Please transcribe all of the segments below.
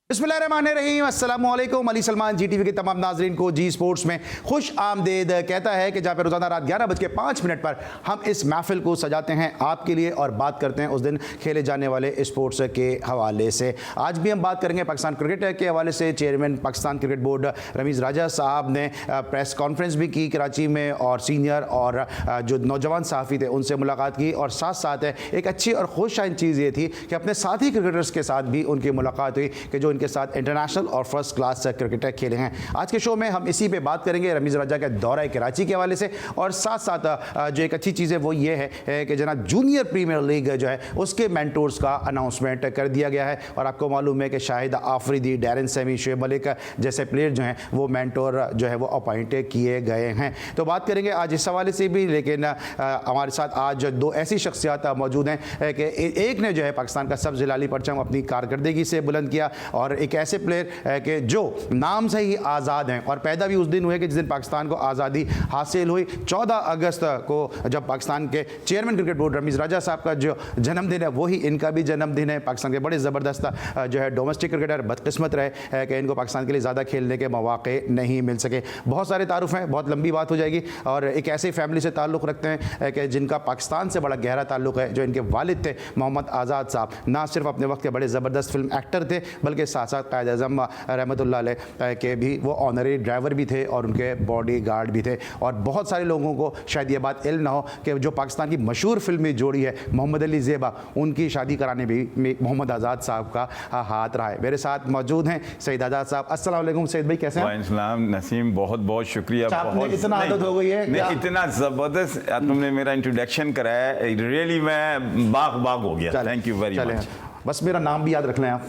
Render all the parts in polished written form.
बिस्मिल्लाहिर्रहमानिर्रहीम, अस्सलामुअलैकुम। अली सलमान जी टीवी के तमाम नाजरीन को जी स्पोर्ट्स में खुश आमदेद कहता है कि जहाँ पे रोज़ाना रात 11:05 पर हम इस महफिल को सजाते हैं आपके लिए और बात करते हैं उस दिन खेले जाने वाले स्पोर्ट्स के हवाले से। आज भी हम बात करेंगे पाकिस्तान क्रिकेट के हवाले से। Chairman Pakistan cricket board Rameez Raja साहब ने प्रेस कॉन्फ्रेंस भी की कराची में और सीनियर और जो नौजवान सहाफ़ी थे उनसे मुलाकात की और साथ साथ एक अच्छी और खुशहाइन चीज़ ये थी कि अपने साथी क्रिकेटर्स के साथ भी उनकी मुलाकात हुई कि जो इनके साथ इंटरनेशनल और फर्स्ट क्लास क्रिकेटर खेले हैं। आज के शो में हम इसी पे बात करेंगे रमीज़ राजा के दौरे कराची के हवाले से और साथ साथ जो एक अच्छी चीज़ है वो ये है कि जनाब जूनियर प्रीमियर लीग जो है उसके मेंटोर्स का अनाउंसमेंट कर दिया गया है और आपको मालूम है कि शाहिद आफरीदी, डैरन सेमी, शुएब मलिक जैसे प्लेयर जो हैं वो मेंटोर जो है वो अपॉइंट किए गए हैं। तो बात करेंगे आज इस हवाले से भी, लेकिन हमारे साथ आज दो ऐसी शख्सियात मौजूद हैं कि एक ने जो है पाकिस्तान का सब्ज़ हिलाली परचम अपनी कारकर्दगी से बुलंद किया और एक ऐसे प्लेयर कि जो नाम से ही आज़ाद हैं और पैदा भी उस दिन हुए कि जिस दिन पाकिस्तान को आज़ादी हासिल हुई। 14 अगस्त को जब पाकिस्तान के chairman cricket board Rameez Raja साहब का जो जन्मदिन है वही इनका भी जन्मदिन है। पाकिस्तान के बड़े ज़बरदस्त जो है डोमेस्टिक क्रिकेटर, बदकिस्मत रहे कि इनको पाकिस्तान के लिए ज़्यादा खेलने के मौके नहीं मिल सके। बहुत सारे तारुफ हैं, बहुत लंबी बात हो जाएगी और एक ऐसी फैमिली से ताल्लुक़ रखते हैं कि जिनका पाकिस्तान से बड़ा गहरा ताल्लुक़ है। जो इनके वालिद थे मोहम्मद आज़ाद साहब, ना सिर्फ अपने वक्त के बड़े ज़बरदस्त फिल्म एक्टर थे बल्कि साथ साथ कायद आज़म रहमतुल्लाह अलैह के भी वो ऑनरी ड्राइवर भी थे और उनके बॉडी गार्ड भी थे। और बहुत सारे लोगों को शायद ये बात इल्म ना हो कि जो पाकिस्तान की मशहूर फिल्मी जोड़ी है मोहम्मद अली ज़ेबा, उनकी शादी कराने भी मोहम्मद आज़ाद साहब का हाथ रहा है। मेरे साथ मौजूद हैं सईद आज़ाद साहब। अस्सलाम वालेकुम सईद भाई, कैसे हैं? वालेकुम नसीम, बहुत बहुत शुक्रिया। बहुत इतना आदत हो गई है, इतना ज़बरदस्त तुमने मेरा इंट्रोडक्शन कराया, रियली मैं बाग हो गया। Thank you very much. बस मेरा नाम भी याद रख लें आप।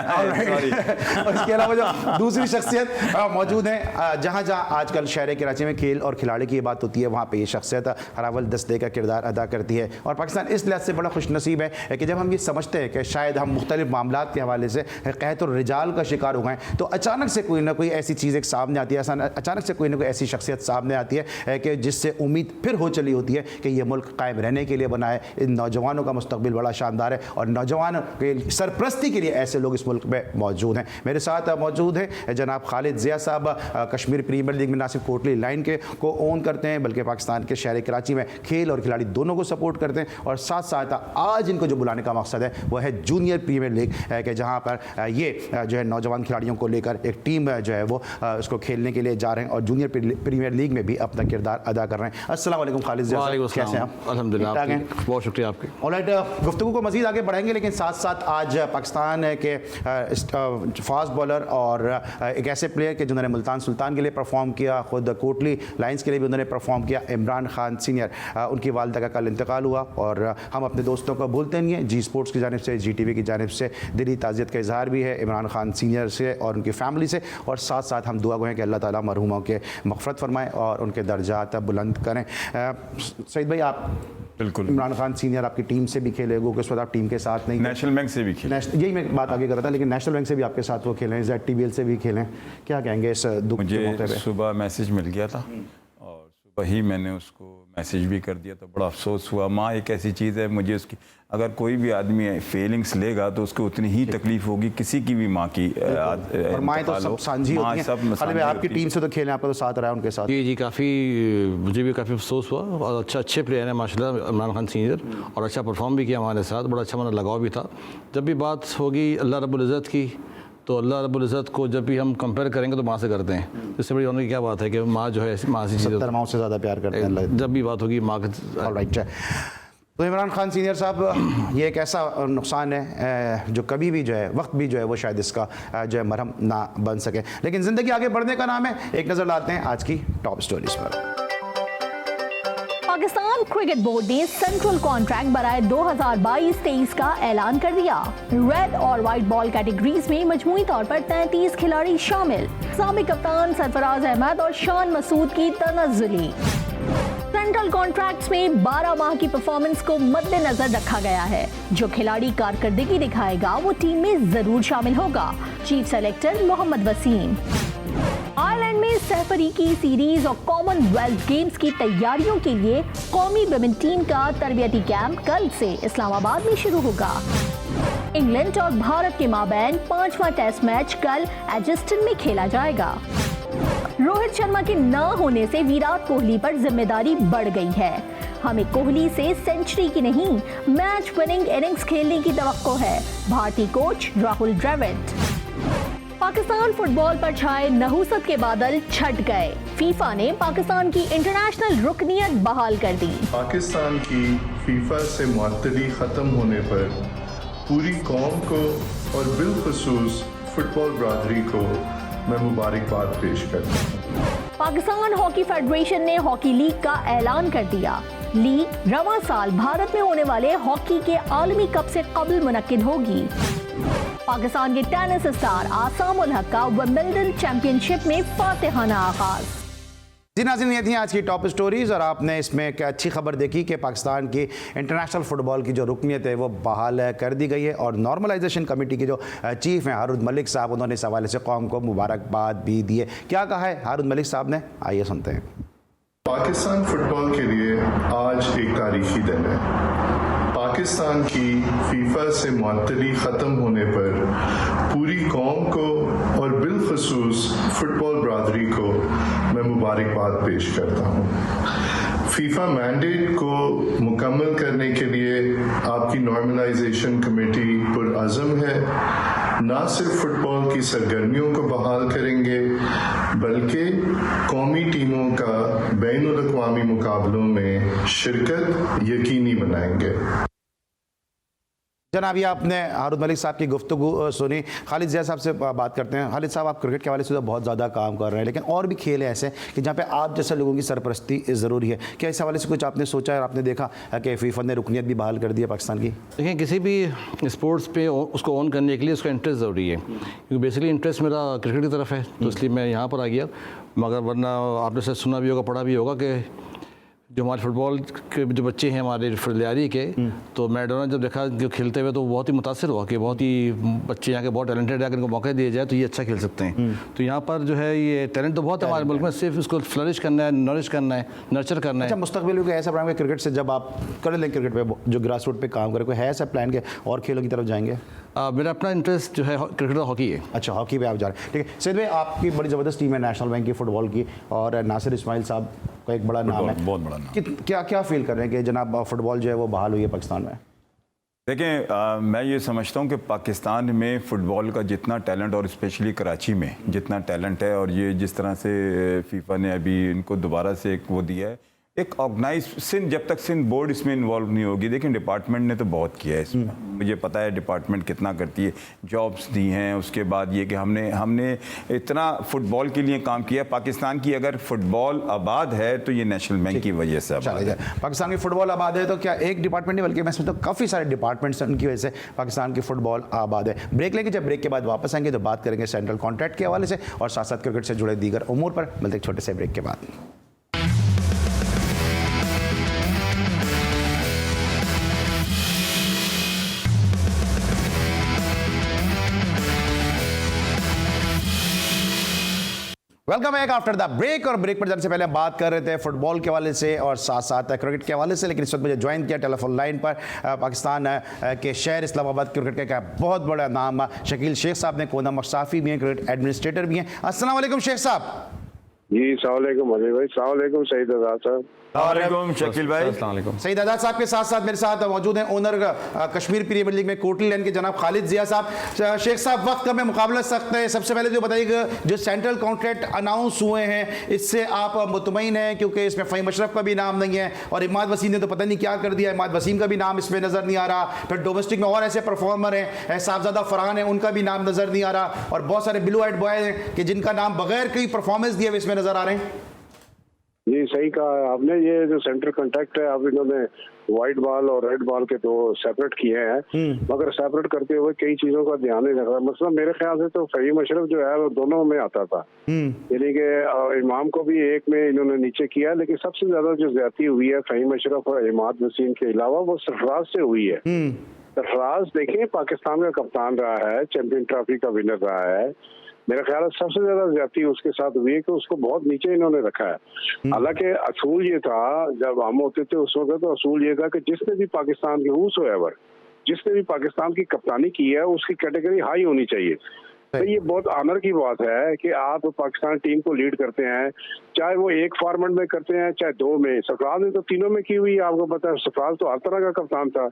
और इसके अलावा जो दूसरी शख्सियत मौजूद हैं, जहाँ जहाँ आजकल शहर कराची में खेल और खिलाड़ी की बात होती है वहाँ पे ये शख्सियत हरावल दस्ते का किरदार अदा करती है। और पाकिस्तान इस लिहाज से बड़ा खुशनसीब है कि जब हम ये समझते हैं कि शायद हम मुख्तलिफ मामलात के हवाले से कहत और रिजाल का शिकार हो गए तो अचानक से कोई ना कोई ऐसी चीज़ एक सामने आती है, अचानक से कोई ना कोई ऐसी शख्सियत सामने आती है कि जिससे उम्मीद फिर हो चली होती है कि ये मुल्क कायम रहने के लिए बना है, इन नौजवानों का मुस्तकबिल बड़ा शानदार है और नौजवानों के सरपरस्ती के लिए ऐसे लोग इस मुल्क में मौजूद हैं। मेरे साथ मौजूद हैं जनाब खालिद ज़िया साहब, कश्मीर प्रीमियर लीग में ना सिर्फ कोटली लाइन के को ओन करते हैं बल्कि पाकिस्तान के शहर कराची में खेल और खिलाड़ी दोनों को सपोर्ट करते हैं। और साथ साथ आज इनको जो बुलाने का मकसद है वह है जूनियर प्रीमियर लीग कि जहाँ पर ये जो है नौजवान खिलाड़ियों को लेकर एक टीम जो है वो उसको खेलने के लिए जा रहे हैं और जूनियर प्रीमियर लीग में भी अपना किरदार अदा कर रहे हैं। अस्सलाम वालेकुम खालिद ज़िया साहब, कैसे हैं आप? अल्हम्दुलिल्लाह, बहुत शुक्रिया आपके। ऑलराइट, गुफ्तगू को मज़ीद आगे बढ़ाएंगे लेकिन साथ साथ आज पाकिस्तान के फास्ट बॉलर और एक ऐसे प्लेयर के जिन्होंने मुल्तान सुल्तान के लिए परफॉर्म किया, खुद कोटली लाइंस के लिए भी उन्होंने परफॉर्म किया, इमरान खान सीनियर, उनकी वालिदा का कल इंतकाल हुआ और हम अपने दोस्तों को भूलते नहीं हैं। जी स्पोर्ट्स की जानिब से, जी टीवी की जानिब से दिली ताज़ियत का इजहार भी है इमरान खान सीनियर से और उनकी फैमिली से। और साथ साथ हम दुआ गो हैं कि अल्लाह ताला मरहूमों के मग़फ़रत फरमाएँ और उनके दर्जात बुलंद करें। सईद भाई, आप बिल्कुल इमरान खान सीनियर आपकी टीम से भी खेले, वो किस वक्त आप टीम के साथ नहीं, नेशनल बैंक से भी खेले, यही मैं बात आगे कर रहा था, लेकिन नेशनल बैंक से भी आपके साथ वो खेलें, ZTBL से भी खेलें, क्या कहेंगे इस दुख के मौके पे? सुबह मैसेज मिल गया था और सुबह ही मैंने उसको मैसेज भी कर दिया था। बड़ा अफसोस हुआ। माँ एक ऐसी चीज़ है, मुझे उसकी अगर कोई भी आदमी फीलिंग्स लेगा तो उसको उतनी ही तकलीफ होगी, किसी की भी माँ की। और माँ तो सब साझी होती हैं। आपकी टीम से तो खेलें, आपका तो साथ रहा है उनके साथ। जी, काफ़ी मुझे भी काफ़ी अफसोस हुआ और अच्छे प्लेयर हैं माशाल्लाह इमरान खान सीनियर और अच्छा परफॉर्म भी किया हमारे साथ, बड़ा अच्छा हमारा लगाव भी था। जब भी बात होगी अल्लाह रब्बुल इज़्ज़त की तो अल्लाह रब्बुल इज़्ज़त को जब भी हम कंपेयर करेंगे तो माँ से करते हैं। इससे बड़ी होने की क्या बात है कि माँ जो है ऐसी माँ से चीज़, माँ से ज़्यादा प्यार करते हैं जब भी बात होगी माँ का। ऑलराइट, तो इमरान खान सीनियर साहब, ये एक ऐसा नुकसान है जो कभी भी जो है वक्त भी जो है वो शायद इसका जो है मरहम ना बन सके, लेकिन ज़िंदगी आगे बढ़ने का नाम है। एक नज़र डालते हैं आज की टॉप स्टोरीज पर। पाकिस्तान क्रिकेट बोर्ड ने सेंट्रल कॉन्ट्रैक्ट बराए 2022-23 का ऐलान कर दिया। रेड और व्हाइट बॉल कैटेगरीज में मजमूई तौर पर 33 खिलाड़ी शामिल। साबिक कप्तान सरफराज अहमद और शान मसूद की तनज़्ज़ुली। सेंट्रल कॉन्ट्रैक्ट्स में 12 माह की परफॉर्मेंस को मद्देनजर रखा गया है। जो खिलाड़ी कारकर्दगी दिखाएगा वो टीम में जरूर शामिल होगा। Chief selector Mohammad Wasim. Ireland में सहफरीकी सीरीज और कॉमनवेल्थ गेम्स की तैयारियों के लिए कौमी विमेन टीम का तरबियती कैंप कल से इस्लामाबाद में शुरू होगा। इंग्लैंड और भारत के माबैन 5वां टेस्ट मैच कल एजिस्टन में खेला जाएगा। रोहित शर्मा के न होने से विराट कोहली पर जिम्मेदारी बढ़ गई है। हमें कोहली से सेंचुरी की नहीं, मैच विनिंग इनिंग्स खेलने की तवक्को है, भारतीय कोच राहुल द्रविड़। पाकिस्तान फुटबॉल पर छाए नहुसत के बादल छट गए। फीफा ने पाकिस्तान की इंटरनेशनल रुकनियत बहाल कर दी। पाकिस्तान की फीफा से मुअत्तली खत्म होने पर पूरी कौम को और बिलखुसूस फुटबॉल बरादरी को मैं मुबारकबाद पेश करता हूँ। पाकिस्तान हॉकी फेडरेशन ने हॉकी लीग का ऐलान कर दिया। लीग रवां साल भारत में होने वाले हॉकी के आलमी कप से कबल मुनक्किद होगी। पाकिस्तान के टेनिस स्टार आसाम उल हक का विंबलडन चैंपियनशिप में फातिहाना आगाज। जी नाज़रीन, ये थी आज की टॉप स्टोरीज और आपने इसमें एक अच्छी खबर देखी कि पाकिस्तान की इंटरनेशनल फुटबॉल की जो रुकनियत है वो बहाल कर दी गई है और नॉर्मलाइजेशन कमेटी के जो चीफ हैं हारून मलिक साहब, उन्होंने इस हवाले से कौम को मुबारकबाद भी दी है। क्या कहा है हारून मलिक साहब ने, आइए सुनते हैं। पाकिस्तान फुटबॉल के लिए आज एक तारीखी दिन है। पाकिस्तान की फीफा से मुअत्तली खत्म होने पर पूरी कौम को और बिलखुसूस फुटबॉल बरादरी को मैं मुबारकबाद पेश करता हूँ। फीफा मैंडेट को मुकम्मल करने के लिए आपकी नॉर्मलाइजेशन कमेटी पुरअज़म है। ना सिर्फ फुटबॉल की सरगर्मियों को बहाल करेंगे बल्कि कौमी टीमों का बैनुल-अक़वामी मुकाबलों में शिरकत यकीनी बनाएंगे। जनाब, ये आपने हारून मलिक साहब की गुफ्तगू सुनी। खालिद ज़िया साहब से बात करते हैं। खालिद साहब, आप क्रिकेट के हवाले से तो बहुत ज़्यादा काम कर रहे हैं, लेकिन और भी खेल ऐसे कि जहाँ पे आप जैसे लोगों की सरपरस्ती ज़रूरी है। क्या इस हवाले से कुछ आपने सोचा है और आपने देखा कि फीफा ने रुकनियत भी बहाल कर दी है पाकिस्तान की? देखिए, किसी भी स्पोर्ट्स पे उसको ऑन करने के लिए उसका इंटरेस्ट ज़रूरी है, क्योंकि बेसिकली इंटरेस्ट मेरा क्रिकेट की तरफ है, तो इसलिए मैं यहाँ पर आ गया। मगर वरना आपने से सुना भी होगा, पढ़ा भी होगा कि जो हमारे फुटबॉल के जो बच्चे हैं हमारे फुलियारी के, तो मैराडोना जब देखा जो खेलते हुए तो बहुत ही मुतासिर हुआ कि बहुत ही बच्चे यहाँ के बहुत टैलेंटेड है, अगर इनको मौका दिया जाए तो ये अच्छा खेल सकते हैं। तो यहाँ पर जो है ये टैलेंट तो बहुत है हमारे मुल्क में, सिर्फ इसको फ्लरिश करना है, नरिश करना है, नर्चर करना है। अच्छा, मुस्तकबिल में ऐसा प्लान है क्रिकेट से जब आप कर लें, क्रिकेट पे जो ग्रास रूट पे काम करे, कोई है ऐसा प्लान के और खेलों की तरफ जाएंगे? मेरा अपना इंटरेस्ट जो है क्रिकेट और हॉकी है। अच्छा, हॉकी पे आप जा रहे हैं, ठीक है। सैयद भाई, आपकी बड़ी ज़बरदस्त टीम है नेशनल बैंक की फुटबॉल की और नासिर इस्माइल साहब का एक बड़ा नाम है, बहुत बड़ा नाम। क्या क्या फील कर रहे हैं कि जनाब फुटबॉल जो है वो बहाल हुई है पाकिस्तान में? देखें, मैं ये समझता हूँ कि पाकिस्तान में फ़ुटबॉल का जितना टैलेंट और स्पेशली कराची में जितना टैलेंट है, और ये जिस तरह से फीफा ने अभी इनको दोबारा से एक वो दिया है, एक ऑर्गेनाइज सिंध, जब तक सिंध बोर्ड इसमें इन्वॉल्व नहीं होगी। देखिए, डिपार्टमेंट ने तो बहुत किया है इसमें, मुझे पता है डिपार्टमेंट कितना करती है, जॉब्स दी हैं। उसके बाद ये कि हमने इतना फुटबॉल के लिए काम किया। पाकिस्तान की अगर फुटबॉल आबाद है तो ये नेशनल बैंक की वजह से आबाद है। पाकिस्तान की फुटबॉल आबाद है तो क्या एक डिपार्टमेंट नहीं, बल्कि मैं समझता हूँ काफ़ी सारे डिपार्टमेंट्स हैं, उनकी वजह से पाकिस्तान की फुटबॉल आबाद है। ब्रेक लेंगे, जब ब्रेक के बाद वापस आएंगे तो बात करेंगे सेंट्रल कॉन्ट्रैक्ट के हवाले से और साथ साथ क्रिकेट से जुड़े दीगर उमूर पर। मिलते एक छोटे से ब्रेक के बाद। Welcome back after the break. और ब्रेक पर जाने से पहले हम बात कर रहे थे फुटबॉल के हवाले से और साथ साथ क्रिकेट के हवाले से, लेकिन इस वक्त मुझे ज्वाइन किया टेलीफोन लाइन पर पाकिस्तान के शहर इस्लामाबाद क्रिकेट का बहुत बड़ा नाम शकील शेख साहब ने, कोना मसाफी भी हैं, क्रिकेट एडमिनिस्ट्रेटर भी हैं। अस्सलाम वालेकुम शेख साहब। जी अस्सलाम वालेकुम अजय भाई, अस्सलाम वालेकुम सईद आजाद साहब। वालेकुम शकील भाई। सईद आजाद साहब के साथ साथ मेरे साथ मौजूद हैं ओनर कश्मीर प्रीमियर लीग में कोटली लैंड के जनाब खालिद जिया साहब। शेख साहब, वक्त का में मुकाबला सख्त है, सबसे पहले जो बताइए जो सेंट्रल कॉन्ट्रैक्ट अनाउंस हुए हैं इससे आप मुतमईन हैं? क्योंकि इसमें फ़हीम अशरफ का भी नाम नहीं है और इमाद वसीम ने तो पता नहीं क्या कर दिया, इमाद वसीम का भी नाम इसमें नज़र नहीं आ रहा। फिर डोमेस्टिक में और ऐसे परफॉर्मर हैं, साहबजादा फरहान है, उनका भी नाम नज़र नहीं आ रहा और बहुत सारे ब्लू आइड बॉय हैं कि जिनका नाम बगैर कोई परफॉर्मेंस दिए हुए इसमें नज़र आ रहे हैं। जी सही कहा आपने, ये जो सेंट्रल कॉन्ट्रैक्ट है अब इन्होंने व्हाइट बॉल और रेड बॉल के दो सेपरेट किए हैं, मगर सेपरेट करते हुए कई चीजों का ध्यान नहीं रख रहा। मतलब मेरे ख्याल से तो फ़हीम अशरफ जो है वो दोनों में आता था, यानी कि इमाम को भी एक में इन्होंने नीचे किया, लेकिन सबसे ज्यादा जो ज्यादती हुई है फ़हीम अशरफ और इमाद वसीम के अलावा वो सरफराज से हुई है। सरफराज देखिए पाकिस्तान का कप्तान रहा है, चैंपियन ट्रॉफी का विनर रहा है, मेरा ख्याल है सबसे ज्यादा ज्यादती उसके साथ हुई है कि उसको बहुत नीचे इन्होंने रखा है। हालांकि असूल ये था, जब हम होते थे उस वक्त, तो असूल ये था कि जिसने भी पाकिस्तान के हूस होएवर जिसने भी पाकिस्तान की कप्तानी की है उसकी कैटेगरी हाई होनी चाहिए। तो ये बहुत ऑनर की बात है कि आप पाकिस्तान टीम को लीड करते हैं, चाहे वो एक फॉर्मेट में करते हैं चाहे दो में। सरफराज ने तो तीनों में की हुई है, आपको पता है सरफराज तो हर तरह का कप्तान था।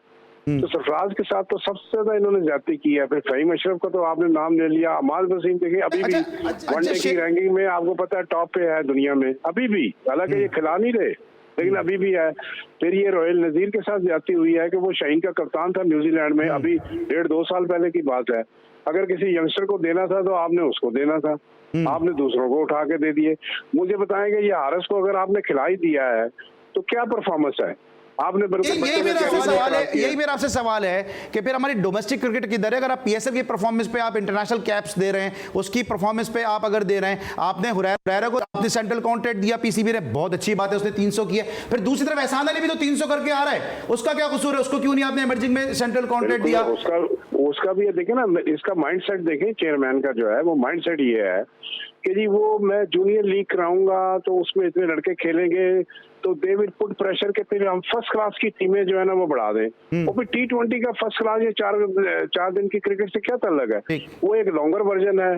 तो सरफराज के साथ तो सबसे ज्यादा इन्होंने ज्यादती की है। फिर फहीम अशरफ का तो आपने नाम ले लिया, अमाल वसीम देखिए अभी भी वनडे की रैंकिंग में आपको पता है टॉप पे है दुनिया में अभी भी, हालांकि ये खिला नहीं रहे लेकिन अभी भी है। फिर ये रोहिल नजीर के साथ ज्यादती हुई है कि वो शाहीन का कप्तान था न्यूजीलैंड में, अभी 1.5-2 साल पहले की बात है। अगर किसी यंगस्टर को देना था तो आपने उसको देना था, आपने दूसरों को उठा के दे दिए। मुझे बताएंगे ये हारिस को अगर आपने खिला ही दिया है तो क्या परफॉर्मेंस है आपने? यही मेरा आपसे सवाल है कि फिर हमारी डोमेस्टिक क्रिकेट किधर है? अगर आप पीएसएल की परफॉर्मेंस पे आप इंटरनेशनल कैप्स दे रहे हैं, उसकी परफॉर्मेंस पे आप अगर दे रहे हैं, आपने हुरैरा को आपने सेंट्रल कॉन्ट्रैक्ट दिया पीसीबी ने, बहुत अच्छी बात है, उसने 300 किया। फिर दूसरी तरफ एहसान अली भी तो 300 करके आ रहा है, उसका क्या कसूर है? उसको क्यों नहीं आपने इमर्जिंग में सेंट्रल कॉन्ट्रैक्ट दिया? उसका भी देखें ना, इसका माइंडसेट देखें चेयरमैन का जो है वो माइंडसेट ये है कि जी वो मैं जूनियर लीग कराऊंगा तो उसमें इतने लड़के खेलेंगे तो दे विल पुट प्रेशर के फिर हम फर्स्ट क्लास की टीमें जो है ना वो बढ़ा दें। वो फिर T20 का फर्स्ट क्लास ये 4 दिन की क्रिकेट से क्या ताल्लुक है? वो एक लॉन्गर वर्जन है।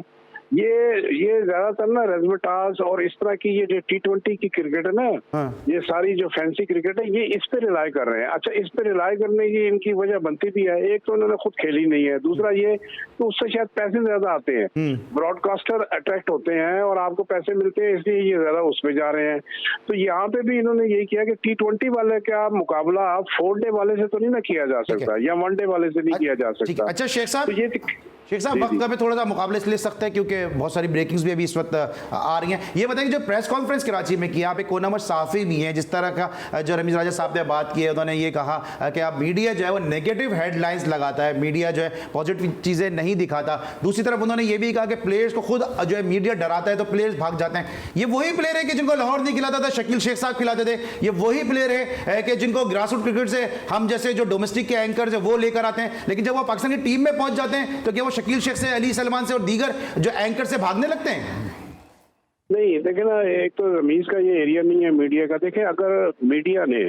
ये ज्यादातर ना रजमटाज और इस तरह की ये जो T20 की क्रिकेट है ना, ये सारी जो फैंसी क्रिकेट है ये इस पे रिलाई कर रहे हैं। अच्छा, इस पे रिलाई करने की इनकी वजह बनती भी है, एक तो उन्होंने खुद खेली नहीं है, दूसरा ये तो उससे शायद पैसे ज्यादा आते हैं, ब्रॉडकास्टर अट्रैक्ट होते हैं और आपको पैसे मिलते हैं इसलिए ये ज्यादा उस पे जा रहे हैं। तो यहाँ पे भी इन्होंने यही किया कि T20 वाले का मुकाबला 4 डे वाले से तो नहीं ना किया जा सकता या 1 डे वाले से नहीं किया जा सकता। अच्छा शेख साहब वक्त का भी थोड़ा सा मुकाबले ले सकते हैं क्योंकि बहुत सारी ब्रेकिंग्स भी अभी इस वक्त आ रही हैं। ये बताएं कि जो प्रेस कॉन्फ्रेंस कराची में की, आप एक कोनामर साफ़ी भी हैं, जिस तरह का जो रमीज़ राजा साहब ने बात की है, उन्होंने ये कहा कि आप मीडिया जो है वो नेगेटिव हेडलाइंस लगाता है, मीडिया जो है पॉजिटिव चीज़ें नहीं दिखाता। दूसरी तरफ उन्होंने ये भी कहा कि प्लेयर्स को खुद जो है मीडिया डराता है तो प्लेयर्स भाग जाते हैं। ये वही प्लेयर है कि जिनको लाहौर नहीं खिलाता था शकील शेख साहब खिलाते थे, ये वही प्लेयर है कि जिनको ग्रास रूट क्रिकेट से हम जैसे जो डोमेस्टिक के एंकर्स है वो लेकर आते हैं, लेकिन जब वो पाकिस्तान की टीम में पहुंच जाते हैं तो क्या वो शकील शेख से, अली सलमान से और दीगर जो एंकर से भागने लगते हैं? नहीं देखे ना, एक तो रमीज का ये एरिया नहीं है मीडिया का। देखें अगर मीडिया ने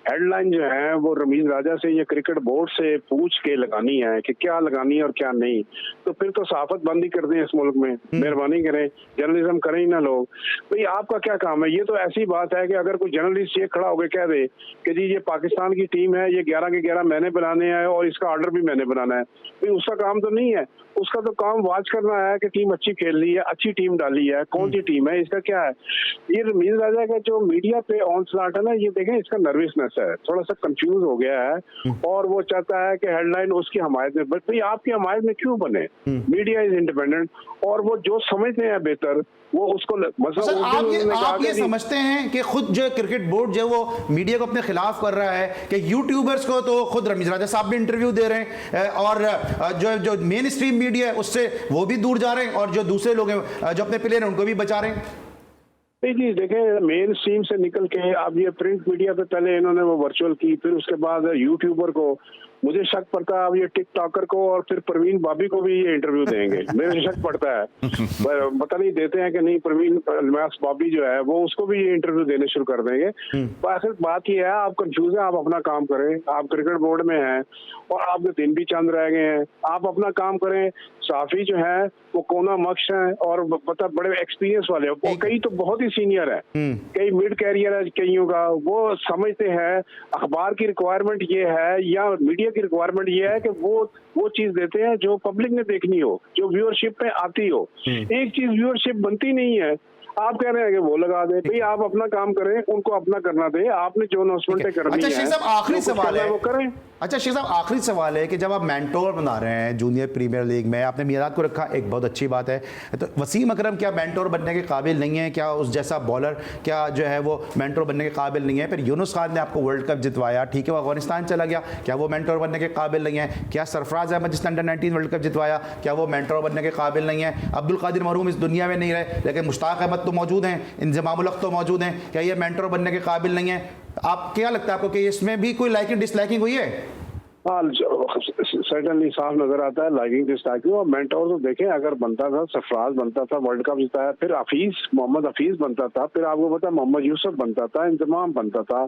हेडलाइन जो है वो रमीज राजा से या क्रिकेट बोर्ड से पूछ के लगानी है कि क्या लगानी है और क्या नहीं, तो फिर तो सहाफत बंद ही कर दें इस मुल्क में, मेहरबानी करें, जर्नलिज्म करें ही ना लोग। भाई आपका क्या काम है? ये तो ऐसी बात है कि अगर कोई जर्नलिस्ट ये खड़ा होकर कह दे कि जी ये पाकिस्तान की टीम है, ये 11 के 11 मैंने बनाने हैं और इसका ऑर्डर भी मैंने बनाना है, भाई उसका काम तो नहीं है। उसका तो काम वाच करना है कि टीम अच्छी खेल रही है, अच्छी टीम डाली है, कौन सी टीम है, इसका क्या है। ये रमीज राजा का जो मीडिया पे ऑनस्लॉट है ना, ये देखें इसका नर्वसनेस है, थोड़ा सा कंफ्यूज हो गया है और वो चाहता है कि हेडलाइन उसकी हमायत में, बट भाई आपकी हमायत में क्यों बने? मीडिया इज इंडिपेंडेंट और वो जो समझते हैं बेहतर वो उसको आप ये समझते हैं कि खुद जो क्रिकेट बोर्ड जो वो मीडिया को अपने खिलाफ कर रहा है कि यूट्यूबर्स को तो खुद रमीज राजा साहब भी इंटरव्यू दे रहे हैं और जो मेन स्ट्रीम मीडिया है उससे वो भी दूर जा रहे हैं और जो दूसरे लोग हैं जो अपने प्लेयर हैं उनको भी बचा रहे हैं? नहीं जी देखें, मेन स्ट्रीम से निकल के अब ये प्रिंट मीडिया पे पहले इन्होंने वो वर्चुअल की, फिर उसके बाद यूट्यूबर को, मुझे शक पड़ता है अब ये टिकटॉकर को और फिर प्रवीण बाबी को भी ये इंटरव्यू देंगे। मेरे शक पड़ता है, पता नहीं देते हैं कि नहीं, प्रवीण अलमास बाबी जो है वो उसको भी ये इंटरव्यू देने शुरू कर देंगे। आखिर बात ये है, आप कंफ्यूज हैं, आप अपना काम करें, आप क्रिकेट बोर्ड में हैं और आपके दिन भी चंद रह गए हैं, आप अपना काम करें। साफी जो है वो कोना मक्श है और पता बड़े एक्सपीरियंस वाले, वो कई तो बहुत ही सीनियर है, कई मिड कैरियर है कईयों का, वो समझते हैं अखबार की रिक्वायरमेंट ये है या मीडिया की रिक्वायरमेंट ये है कि वो चीज देते हैं जो पब्लिक ने देखनी हो, जो व्यूअरशिप में आती हो। एक चीज व्यूअरशिप बनती नहीं है, आप कह रहे हैं कि वो लगा दे, भाई आप अपना काम करें, उनको अपना करना दे, आपने जो अनाउंसमेंटें करनी है। अच्छा शेख साहब आखिरी सवाल है, वो करें। अच्छा शेख साहब आखिरी सवाल है कि जब आप मेंटोर बना रहे हैं जूनियर प्रीमियर लीग में, आपने मियादात को रखा, एक बहुत अच्छी बात है, तो वसीम अकरम क्या मेंटोर बनने के काबिल नहीं है? क्या उस जैसा बॉलर क्या जो है वो मेंटोर बनने के काबिल नहीं है? फिर यूनुस खान ने आपको वर्ल्ड कप जितवाया, ठीक है वो अफगानिस्तान चला गया, क्या वो मेंटोर बनने के काबिल नहीं है? क्या सरफराज अहमद जिसने अंडर 19 वर्ल्ड कप जितवाया, क्या वो मेंटोर बनने के काबिल नहीं है? अब्दुल कादिर मरहूम इस दुनिया में नहीं रहे लेकिन मुश्ताक अहमद तो मौजूद हैं, इंजमामुल हक तो मौजूद हैं, क्या ये मेंटोर बनने के काबिल नहीं है? आप क्या लगता है आपको कि इसमें भी कोई लाइकिंग डिसलाइकिंग हुई है? सर्टेनली साफ नजर आता है लाइकिंग डिसलाइकिंग। और मेंटोर तो देखें, अगर बनता था सरफराज बनता था, वर्ल्ड कप जिताया, फिर मोहम्मद हफीज बनता था, फिर आपको पता मोहम्मद यूसुफ बनता था, इंतमाम बनता था,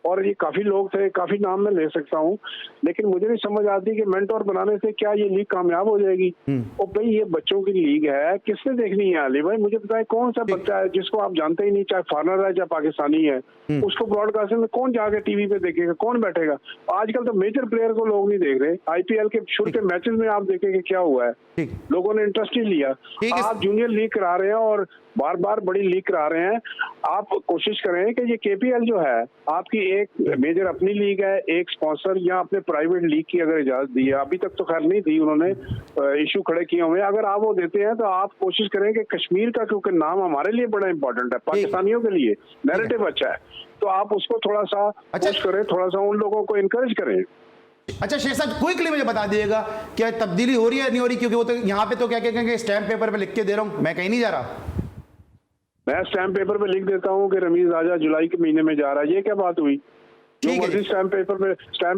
और ये काफी लोग थे, काफी नाम मैं ले सकता हूँ, लेकिन मुझे नहीं समझ आती कि मेंटोर बनाने से क्या ये लीग कामयाब हो जाएगी। और भाई ये बच्चों की लीग है, किसने देखनी है अली भाई? मुझे बताए कौन सा बच्चा है जिसको आप जानते ही नहीं, चाहे फॉरनर है चाहे पाकिस्तानी है, उसको ब्रॉडकास्टिंग में कौन जाके टीवी पे देखेगा, कौन बैठेगा? आजकल तो मेजर प्लेयर को लोग नहीं देख रहे। आईपीएल के शुरू के मैचेस में आप देखेंगे क्या हुआ है, लोगों ने इंटरेस्ट ही लिया। आप जूनियर लीग करा रहे हैं और बार बार बड़ी लीग करा रहे हैं। आप कोशिश करें कि ये केपीएल जो है आपकी एक मेजर अपनी लीग है, एक स्पॉन्सर या अपने प्राइवेट लीग की अगर इजाजत दी है, अभी तक तो खैर नहीं दी, उन्होंने इशू खड़े किए हुए हैं, अगर आप वो देते हैं तो आप कोशिश करें कि कश्मीर का, क्योंकि नाम हमारे लिए बड़ा इंपॉर्टेंट है, पाकिस्तानियों के लिए नैरेटिव अच्छा है, तो आप उसको थोड़ा सा पुश करें, थोड़ा सा उन लोगों को इनकरेज करें। अच्छा शेख साहब, क्विकली मुझे बता दीजिएगा क्या तब्दीली हो रही है नहीं हो रही, क्योंकि वो तो यहाँ पे तो क्या कहेंगे स्टैम्प पेपर पे लिख के दे रहा हूँ, मैं कहीं नहीं जा रहा। मैं स्टैम्प पेपर पे लिख देता हूँ कि रमीज राजा जुलाई के महीने में जा रहा है, ये क्या बात हुई? जो मर्जी स्टैम्प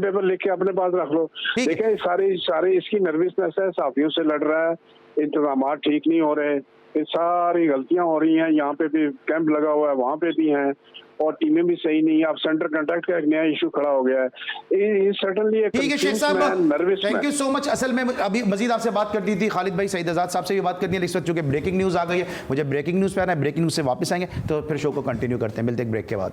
पेपर लिख के अपने पास रख लो। देखिए सारे इसकी नर्वसनेस है, साथियों से लड़ रहा है, इंतजाम ठीक नहीं हो रहे, ये सारी गलतियां हो रही हैं। यहाँ पे भी कैंप लगा हुआ है, वहाँ पे भी हैं, और टीमें भी सही नहीं है। अब सेंटर कॉन्ट्रैक्ट का एक नया इशू खड़ा हो गया है। सर्टेनली ठीक है शेख साहब, थैंक यू सो मच। असल में अभी मजीद आपसे बात करनी थी, खालिद भाई सईद आजाद साहब से भी बात करनी है, इस वक्त चूंकि ब्रेकिंग न्यूज़ आ गई है, मुझे ब्रेकिंग न्यूज़ पे आना है, ब्रेकिंग न्यूज़ से वापस आएंगे तो फिर शो को कंटिन्यू करते हैं, मिलते हैं ब्रेक के बाद।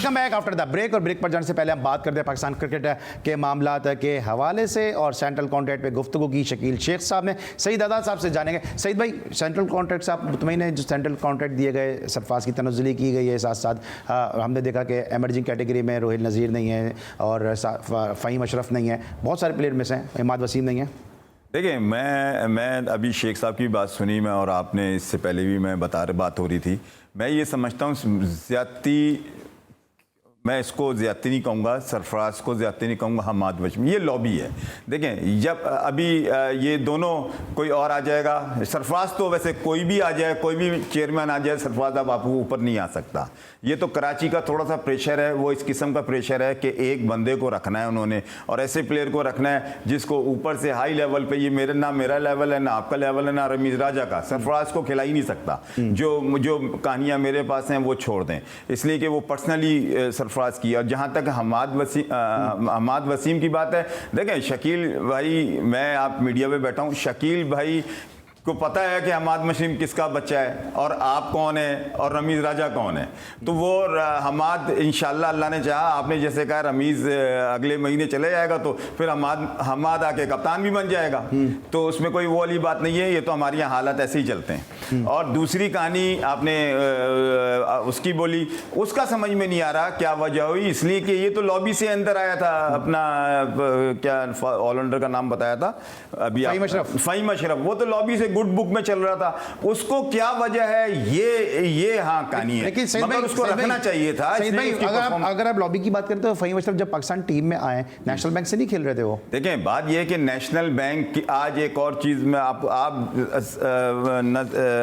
बैक आफ्टर द ब्रेक, और ब्रेक पर जाने से पहले हम बात करते हैं पाकिस्तान क्रिकेट के मामलात के हवाले से, और सेंट्रल कॉन्ट्रैक्ट पे गुफ्तगू की शकील शेख साहब ने सईद आजाद साहब से जानेंगे। सईद भाई, सेंट्रल कॉन्ट्रैक्ट से आप मुतमईन हैं? जो सेंट्रल कॉन्ट्रैक्ट दिए गए, सरफराज की तनज़्ज़ुली की गई है, साथ साथ हमने देखा कि एमर्जिंग कैटेगरी में रोहिल नज़ीर नहीं है और फ़हीम अशरफ नहीं है, बहुत सारे प्लेयर में से इमाद वसीम नहीं है। देखिए, मैं अभी शेख साहब की बात सुनी मैं, और आपने इससे पहले भी मैं बात हो रही थी, मैं ये समझता हूँ ज़्यादती, मैं इसको ज़्यादती नहीं कहूँगा, सरफराज को ज़्यादती नहीं कहूँगा, हमाद वसीम, ये लॉबी है। देखें, जब अभी ये दोनों कोई और आ जाएगा, सरफराज तो वैसे कोई भी आ जाए, कोई भी चेयरमैन आ जाए, सरफराज अब आपको ऊपर नहीं आ सकता। ये तो कराची का थोड़ा सा प्रेशर है, वो इस किस्म का प्रेशर है कि एक बंदे को रखना है उन्होंने, और ऐसे प्लेयर को रखना है जिसको ऊपर से हाई लेवल पे, ये ना मेरा लेवल है, ना आपका लेवल है, ना रमीज राजा का, सरफराज को खिला ही नहीं सकता। जो कहानियाँ मेरे पास हैं वो छोड़ दें, इसलिए कि वो पर्सनली सरफराज की। और जहाँ तक हमाद वसीम की बात है, देखें शकील भाई, मैं आप मीडिया पे बैठा हूँ, शकील भाई को पता है कि हमाद वसीम किसका बच्चा है, और आप कौन है और रमीज़ राजा कौन है। तो वो हमाद इंशाल्लाह अल्लाह ने चाहा, आपने जैसे कहा रमीज़ अगले महीने चले जाएगा तो फिर हमाद आके कप्तान भी बन जाएगा, तो उसमें कोई वो वाली बात नहीं है। ये तो हमारे यहाँ हालात ऐसे ही चलते हैं। और दूसरी कहानी आपने उसकी बोली, उसका समझ में नहीं आ रहा क्या वजह हुई, इसलिए कि ये तो लॉबी से अंदर आया था, अपना क्या ऑलराउंडर का नाम बताया था अभी, फ़हीम अशरफ, वो तो लॉबी से गुड बुक में चल रहा था, उसको क्या वजह है ये हाँ कहानी है, मगर उसको रखना चाहिए था। अगर आप लॉबी की बात करते हो, फ़हीम अशरफ जब पाकिस्तान टीम में आए, नेशनल बैंक से नहीं खेल रहे थे वो। देखें, बात यह है कि नेशनल बैंक की आज एक और चीज़ में आप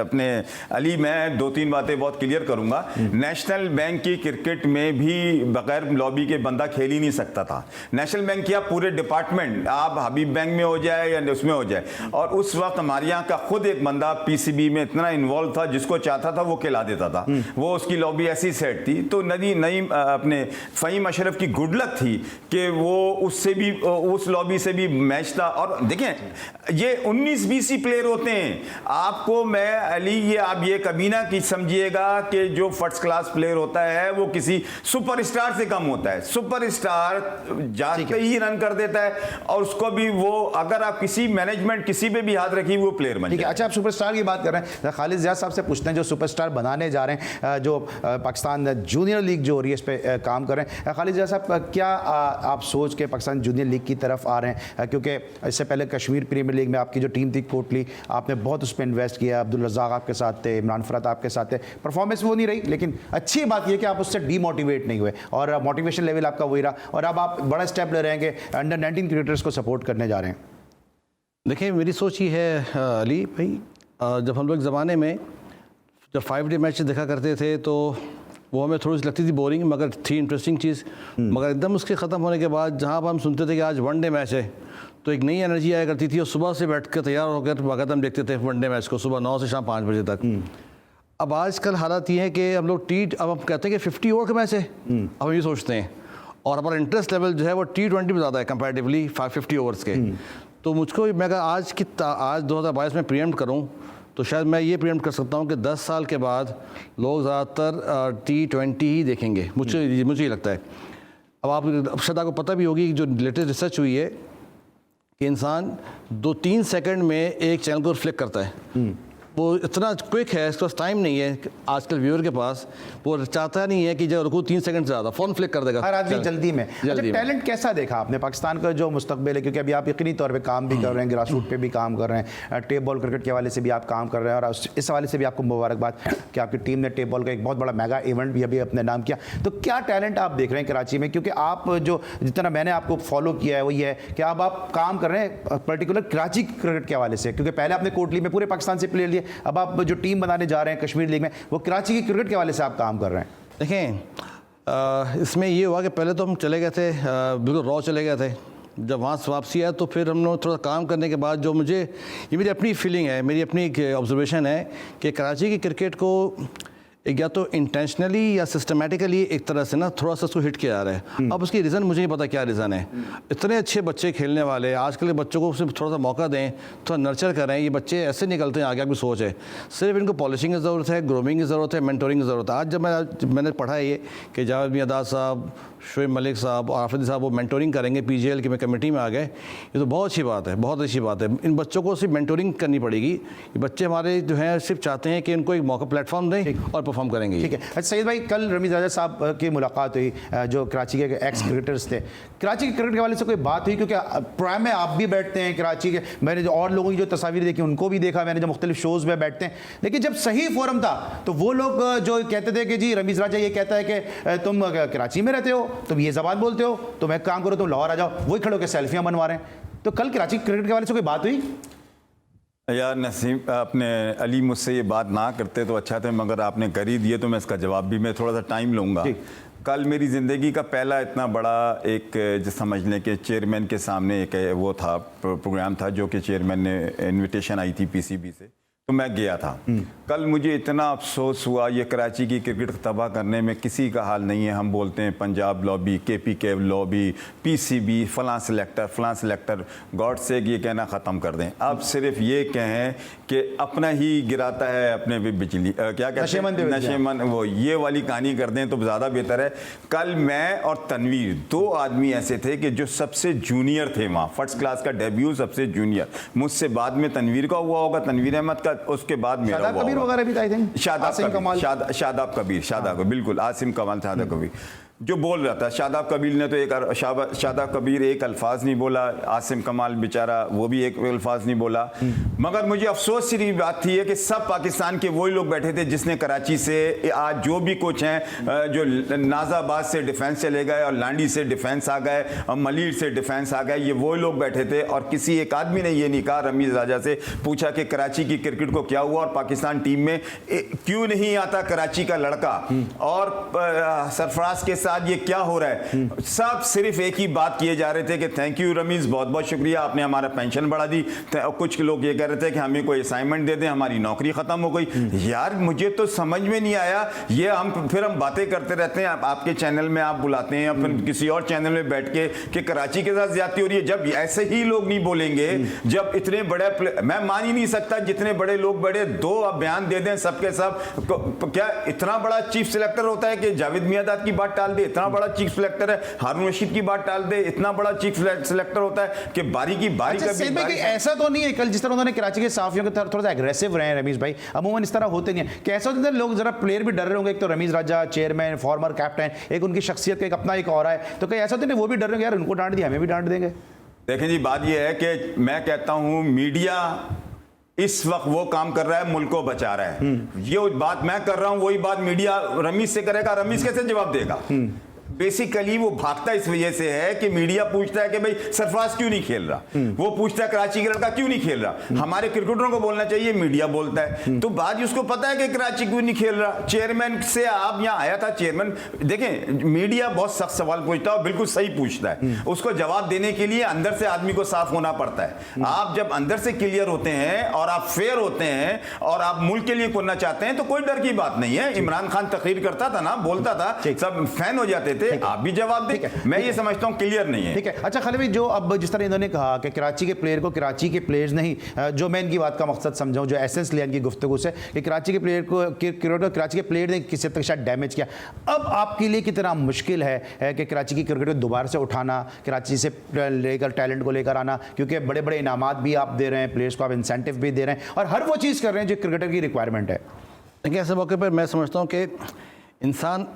अपने अली, मैं 2-3 बातें बहुत क्लियर करूंगा। नेशनल बैंक की क्रिकेट में भी बगैर लॉबी के बंदा खेल ही नहीं सकता था। नेशनल बैंक या पूरे डिपार्टमेंट, आप हबीब बैंक में हो जाए या उसमें हो जाए, और उस वक्त हमारे यहाँ का खुद एक बंदा पीसीबी में इतना इन्वॉल्व था, जिसको चाहता था वो खिला देता था, वो उसकी लॉबी ऐसी सेट थी। तो नई अपने फ़हीम अशरफ की गुड लक थी कि वो उससे भी, उस लॉबी से भी मैच था। और देखें, ये 19-20 ही प्लेयर होते हैं आपको, मैं अली, ये आप ये कभी ना कि समझिएगा कि जो फर्स्ट क्लास प्लेयर होता है वो किसी सुपरस्टार से कम होता है। सुपरस्टार जाते ही रन कर देता है, और उसको भी वो, अगर आप किसी मैनेजमेंट किसी पे भी हाथ रखी, वो प्लेयर बन। ठीक है, अच्छा आप सुपरस्टार की बात कर रहे हैं, खालिद ज़िया साहब से पूछते हैं, जो सुपरस्टार बनाने जा रहे हैं, जो पाकिस्तान जूनियर लीग जो हो रही है, इस पर काम कर रहे हैं। खालिद ज़िया साहब, क्या आप सोच के पाकिस्तान जूनियर लीग की तरफ आ रहे हैं? क्योंकि इससे पहले कश्मीर प्रीमियर लीग में आपकी जो टीम थी कोटली, आपने बहुत उस पर इन्वेस्ट किया, अब्दुल रज़ाक आपके साथ थे, इमरान फरत आपके साथ थे, परफॉर्मेंस वो नहीं रही, लेकिन अच्छी बात यह कि आप उससे डीमोटिवेट नहीं हुए और मोटिवेशन लेवल आपका वही रहा, और अब आप बड़ा स्टेप ले रहे हैं कि अंडर 19 क्रिकेटर्स को सपोर्ट करने जा रहे हैं। देखिए, मेरी सोच ये है अली भाई, जब हम लोग ज़माने में जब 5 डे मैच देखा करते थे, तो वो हमें थोड़ी सी लगती थी बोरिंग, मगर थी इंटरेस्टिंग चीज़। मगर एकदम उसके ख़त्म होने के बाद जहाँ पर हम सुनते थे कि आज वनडे मैच है, तो एक नई एनर्जी आया करती थी और सुबह से बैठ कर तैयार होकर बाकायदा हम देखते थे वनडे मैच को, सुबह 9 से शाम 5 बजे तक। अब आजकल हालात ये हैं कि हम लोग अब हम कहते हैं कि 50 ओवर का मैच है, अब हम ये सोचते हैं, और हमारा इंटरेस्ट लेवल जो है वो T20 में ज़्यादा है कंपैरेटिवली 50 ओवर्स के। तो मुझको मैं आज 2022 में प्रीएम्प्ट करूँ तो शायद मैं ये प्रीएम्प्ट कर सकता हूँ कि 10 साल के बाद लोग ज़्यादातर T20 ही देखेंगे, मुझे ये लगता है। अब शायद आपको पता भी होगी कि जो लेटेस्ट रिसर्च हुई है कि इंसान 2-3 सेकंड में एक चैनल को फ्लिक करता है, वो इतना क्विक है, इसके पास टाइम नहीं है आजकल व्यूअर के पास, वो चाहता नहीं है कि जब रुको 3 सेकंड से ज़्यादा फ़ोन फ्लिक कर देगा हर आदमी जल्दी में। अच्छा, टैलेंट कैसा देखा आपने पाकिस्तान का जो मुस्तकबिल है, क्योंकि अभी आप यकीनी तौर पे काम भी कर रहे हैं, ग्रास रूट पे भी काम कर रहे हैं, टेप बॉल क्रिकेट के हवाले से भी आप काम कर रहे हैं, और इस हवाले से भी आपको मुबारकबाद कि आपकी टीम ने टेप बॉल का एक बहुत बड़ा मेगा इवेंट भी अभी अपने नाम किया। तो क्या टैलेंट आप देख रहे हैं कराची में, क्योंकि आप जो जितना मैंने आपको फॉलो किया है वो ये है कि अब आप काम कर रहे हैं पर्टिकुलर कराची क्रिकेट के हवाले से, क्योंकि पहले आपने कोटली में पूरे पाकिस्तान से प्लेयर लिए, अब आप जो टीम बनाने जा रहे हैं कश्मीर लीग में, वो कराची की क्रिकेट के हवाले से आप काम कर रहे हैं। देखें, इसमें ये हुआ कि पहले तो हम चले गए थे, बिल्कुल रॉ चले गए थे। जब वहाँ से वापसी आया तो फिर हम लोग थोड़ा काम करने के बाद जो ये मेरी अपनी फीलिंग है, मेरी अपनी ऑब्जर्वेशन है कि कराची की क्रिकेट को एक या तो इंटेंशनली या सिस्टमेटिकली एक तरह से ना थोड़ा सा उसको हिट किया जा रहा है। अब उसकी रीज़न मुझे नहीं पता क्या रीज़न है। इतने अच्छे बच्चे खेलने वाले, आजकल के बच्चों को सिर्फ थोड़ा सा मौका दें, थोड़ा नर्चर करें, ये बच्चे ऐसे निकलते हैं, आगे आपकी सोच है। सिर्फ इनको पॉलिशिंग की ज़रूरत है, ग्रूमिंग की ज़रूरत है, मेंटोरिंग की ज़रूरत है। आज जब मैंने पढ़ा है ये कि जावेद मियादाद साहब, शोएब मलिक साहब और आफरीदी साहब वो मेंटोरिंग करेंगे, PGL की मैं कमेटी में आ गए, ये तो बहुत अच्छी बात है, बहुत अच्छी बात है। इन बच्चों को सिर्फ मेंटोरिंग करनी पड़ेगी। ये बच्चे हमारे जो हैं सिर्फ चाहते हैं कि इनको एक मौका प्लेटफॉर्म दें और परफॉर्म करेंगे। ठीक है। अच्छा सईद भाई, कल रमीज़ राजा साहब की मुलाकात हुई, जो कराची के एक्स क्रिकेटर्स थे, कराची के क्रिकेट के वाले से कोई बात हुई? क्योंकि प्राइम में आप भी बैठते हैं कराची के, मैंने जो और लोगों की जो तस्वीर देखी उनको भी देखा मैंने, जो मुख्तलिफ शोज़ में बैठते हैं, लेकिन जब सही फोरम था तो वो लोग जो कहते थे कि जी रमीज़ राजा ये कहता है कि तुम कराची में रहते हो, तुम ये ज़बान बोलते हो, तुम एक काम करो, तुम लाहौर आ जाओ, वही खड़े होकर सेल्फियाँ बनवा रहे हैं। तो कल कराची क्रिकेट के वाले से कोई बात हुई? यार नसीम, अपने अली मुझसे ये बात ना करते तो अच्छा था, मगर आपने कर ही दिए तो मैं इसका जवाब भी मैं थोड़ा सा टाइम लूँगा। कल मेरी ज़िंदगी का पहला इतना बड़ा एक जो समझ लें कि चेयरमैन के सामने एक वो था, प्रोग्राम था जो कि चेयरमैन ने इन्विटेशन आई थी PCB से, तो मैं गया था। कल मुझे इतना अफसोस हुआ, ये कराची की क्रिकेट तबाह करने में किसी का हाल नहीं है। हम बोलते हैं Punjab lobby, KPK lobby, PCB, फ़लाँ सेलेक्टर, गॉड से ये कहना ख़त्म कर दें। अब सिर्फ ये कहें कि अपना ही गिराता है अपने भी बिजली, क्या कहते हैं, नशेमन, वो ये वाली कहानी कर दें तो ज़्यादा बेहतर है। कल मैं और तनवीर 2 आदमी ऐसे थे कि जो सबसे जूनियर थे वहाँ, फर्स्ट क्लास का डेब्यू सबसे जूनियर, मुझसे बाद में तनवीर का हुआ होगा, तनवीर अहमद का, उसके बाद मेरा हुआ कबीर वगैरह भी आई थिंक, शादाब कबीर, बिल्कुल आसिम कमाल, शादाब कबीर जो बोल रहा था। शादाब कबीर ने तो शादाब कबीर एक अल्फाज नहीं बोला, आसिम कमाल बेचारा वो भी एक अल्फाज नहीं बोला। मगर मुझे अफसोस की बात थी है कि सब पाकिस्तान के वही लोग बैठे थे जिसने कराची से आज जो भी कोच हैं, जो नाजाबाद से डिफेंस चले गए और लांडी से डिफेंस आ गए और मलीर से डिफेंस आ गए, ये वही लोग बैठे थे। और किसी एक आदमी ने ये नहीं कहा, रमीज़ राजा से पूछा कि कराची की क्रिकेट को क्या हुआ और पाकिस्तान टीम में क्यों नहीं आता कराची का लड़का, और सरफराज के साथ ये क्या हो रहा है। सब सिर्फ एक ही बात किए जा रहे थे कि थैंक यू रमीज, बहुत बहुत शुक्रिया, आपने हमारा पेंशन बढ़ा दी। कुछ लोग ये कह रहे थे कि हमें कोई असाइनमेंट दे दें, हमारी नौकरी खत्म हो गई। यार मुझे तो समझ में नहीं आया, ये फिर हम बातें करते रहते हैं, आपके चैनल में आप बुलाते हैं, फिर किसी और चैनल में बैठ के कि कराची के साथ ज्यादती हो रही है। जब ऐसे ही लोग नहीं बोलेंगे, जब इतने बड़े, मैं मान ही नहीं सकता जितने बड़े लोग बड़े 2 बयान दे दें सबके सब, क्या इतना बड़ा चीफ सिलेक्टर होता है कि जावेद मियादाद की बात टाल दे, इतना बड़ा चीफ सिलेक्टर है हारून रशीद की बात टाल दे, इतना बड़ा चीफ सिलेक्टर होता है कि बारी की बारी का भी ऐसा तो नहीं है। कल जिस तरह उन्होंने कराची के साफियों के थोड़ा सा एग्रेसिव रहे हैं रमीज भाई, अमूमन इस तरह होते नहीं है। कैसा होता है, लोग जरा प्लेयर भी डर रहे होंगे, एक तो रमीज राजा चेयरमैन, फॉर्मर कैप्टन, एक उनकी शख्सियत का एक अपना एक और है, तो कहीं ऐसा तो नहीं वो भी डर रहे हैं यार उनको डांट दिया हमें भी डांट देंगे। देखें जी, बात यह है कि मैं कहता हूं मीडिया इस वक्त वो काम कर रहा है, मुल्क को बचा रहा है। ये बात मैं कर रहा हूं, वही बात मीडिया रमीज से करेगा, रमीज कैसे जवाब देगा? बेसिकली वो भागता इस वजह से है कि मीडिया पूछता है कि भाई सरफराज क्यों नहीं खेल रहा, वो पूछता है कराची का लड़का क्यों नहीं खेल रहा। हमारे क्रिकेटरों को बोलना चाहिए, मीडिया बोलता है। तो बात उसको पता है कि कराची क्यों नहीं खेल रहा। चेयरमैन से आप यहाँ आया था, चेयरमैन देखें मीडिया बहुत सख्त सवाल पूछता है और बिल्कुल सही पूछता है, उसको जवाब देने के लिए अंदर से आदमी को साफ होना पड़ता है। आप जब अंदर से क्लियर होते हैं और आप फेयर होते हैं और आप मुल्क के लिए करना चाहते हैं तो कोई डर की बात नहीं है। इमरान खान तकरीर करता था ना, बोलता था, सब फैन हो जाते थे, आप भी जवाब दें। मैं ये समझता हूं क्लियर नहीं है। ठीक है। अच्छा खालिद भाई, जो अब जिस तरह इन्होंने कहा कि कराची के प्लेयर को कराची के प्लेयर्स नहीं, जो मैं इनकी बात का मकसद समझाऊं, जो एसेंस लिया इनकी गुफ्तगू से कि कराची के प्लेयर को कराची के प्लेयर ने किसी तक शायद डैमेज किया। अब आपके लिए कितना मुश्किल है कि कराची की क्रिकेट को दोबारा से उठाना, कराची से लेकर टैलेंट को लेकर आना, क्योंकि बड़े बड़े इनामात भी आप दे रहे हैं, प्लेयर्स को आप इंसेंटिव भी दे रहे हैं और हर वो चीज़ कर रहे हैं जो क्रिकेटर की रिक्वायरमेंट है। देखिए ऐसे मौके पर मैं समझता हूँ कि इंसान